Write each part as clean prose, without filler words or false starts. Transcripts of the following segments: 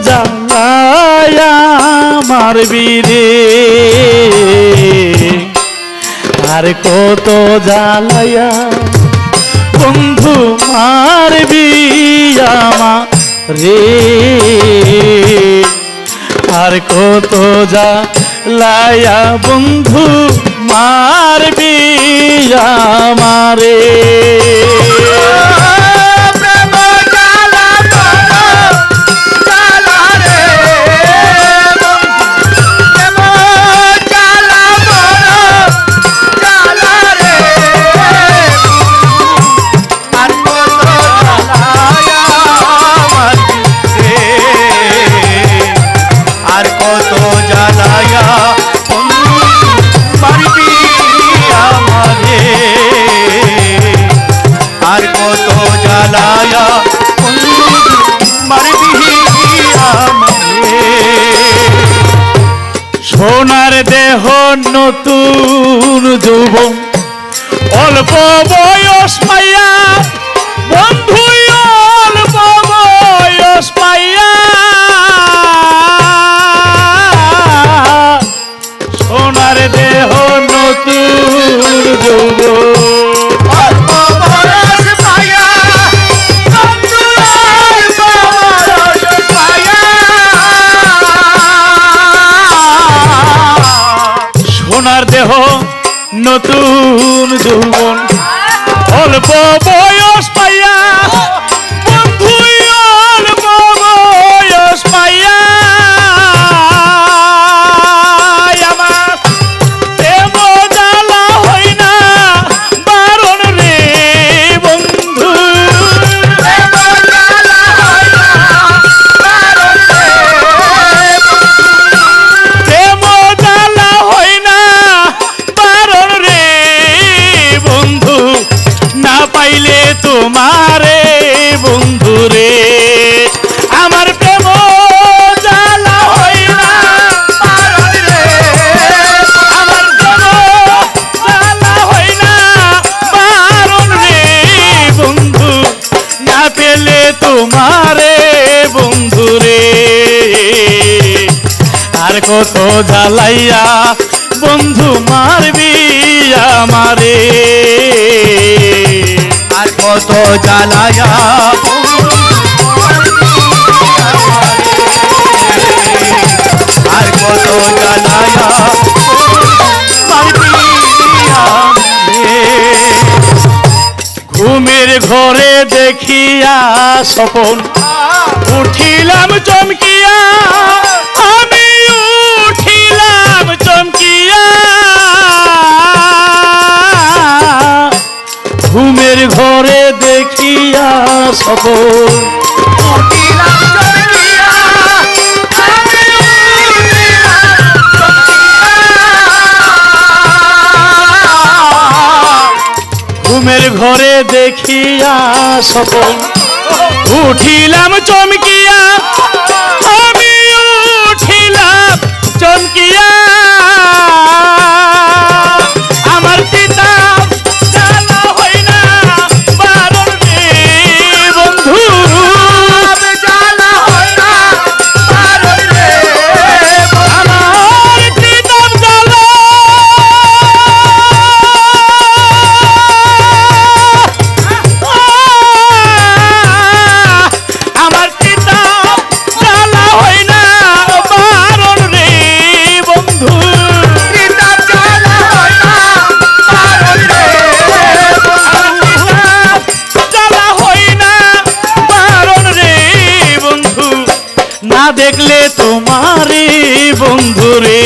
জ্বালায়া মারবি রে, আর কত জ্বালায়া বন্ধু মারবি আমারে, আর কত জ্বালায়া বন্ধু মারবি আমারে। সোনার দেহ নতুন যৌবন অল্প বয়স পাইয়া বন্ধু, অল্প বয়স পাইয়া সোনার দেহ নতুন যৌবন সোনার দেহ নতুন যৌবন অল্প বয়স পাইয়া বন্ধু, অল্প বয়স পাইয়া আমার প্রেম জ্বালা হই না বারণ রে বন্ধু, প্রেম জ্বালা হই না বারণ রে বন্ধু, না পাইলে তোমারে বন্ধু রে, আমার প্রেম জ্বালা হই না বারণ রে, আমার প্রেম জ্বালা হই না বারণ রে বন্ধু, না পেলে তোমারে বন্ধু রে, আর কত জ্বালাইয়া বন্ধু মারবি আমারে, আর কত জ্বালায়া আর কত জ্বালায়া ঘুমের ঘরে দেখিয়া স্বপন উঠিলাম চমকিয়া, আমি উঠিলাম চমকিয়া, ঘুমের ঘরে দেখিয়া স্বপন ঘুমের ঘরে দেখিয়া স্বপন উঠিলাম চমকিয়া, আমি উঠিলাম চমকিয়া, আমার পিতা জ্বালা হই না বারণ রে বন্ধু, জ্বালা হই না বারণ রে, আমার পিতা জ্বালা আমার পিতা জ্বালা হই না বারণ রে বন্ধু, পিতা জ্বালা হই না বারণ রে, জ্বালা হই না বারণ রে বন্ধু, না দেখলে তোমারে বন্ধু রে,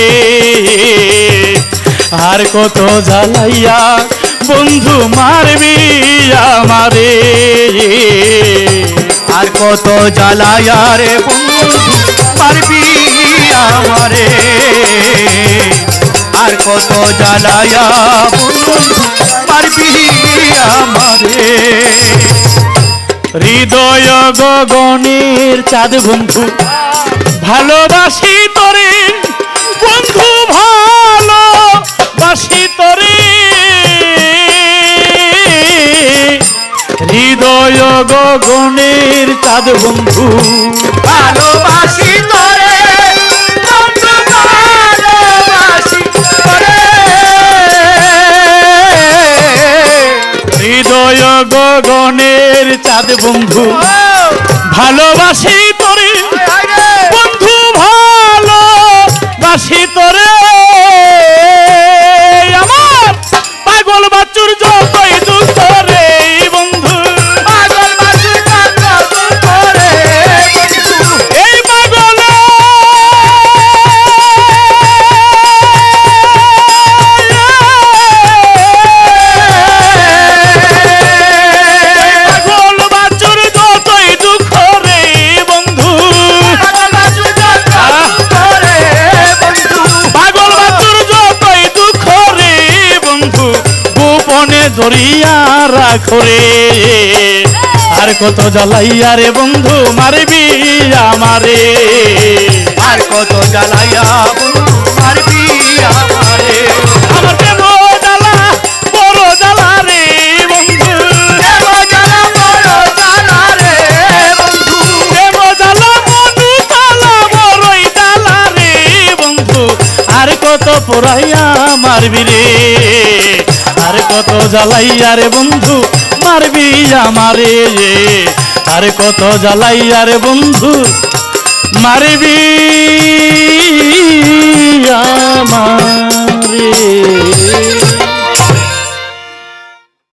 আর কত জ্বালাইয়া বন্ধু মারবি আমারে, আর কত জ্বালায়া রে বন্ধু মারবি আমারে, আর কত জ্বালায়া বন্ধু মারবি আমারে। হৃদয় গগনের চাঁদ বন্ধু ভালোবাসি তোরে বন্ধু, ভালোবাসি তোরে হৃদয় গগনের চাঁদ বন্ধু ভালোবাসি তোরে বন্ধু ভালোবাসি তোরে হৃদয় গগনের চাঁদ বন্ধু ভালোবাসি তোরে বন্ধু ভালোবাসি তোরে আমার পাগল বাচুর যতই দুঃখ রে বন্ধু পাগল বাসি তোরে বন্ধু এই পাগল পাগল বাচুর যতই দুঃখ রে বন্ধু পাগল বাসি তোরে বন্ধু পাগল বাচুর যতই দুঃখ রে বন্ধু গোপনে ধরিয়া রাখো রে আর কত জ্বালাইয়া রে বন্ধু মারবি আমারে আর কত জ্বালাইয়া বন্ধু মারবি আমারে আমার প্রেম জ্বালা বড় জ্বালা রে বন্ধু দেব জ্বালা বড় জ্বালা রে বন্ধু প্রেম জ্বালা মধু জ্বালা বড়ই জ্বালা রে বন্ধু আর কত পোড়াইয়া মারবি রে আর কত জ্বালাইয়া রে বন্ধু মারবি আমারে আর কত জ্বালাইয়া রে বন্ধু মারবি আমারে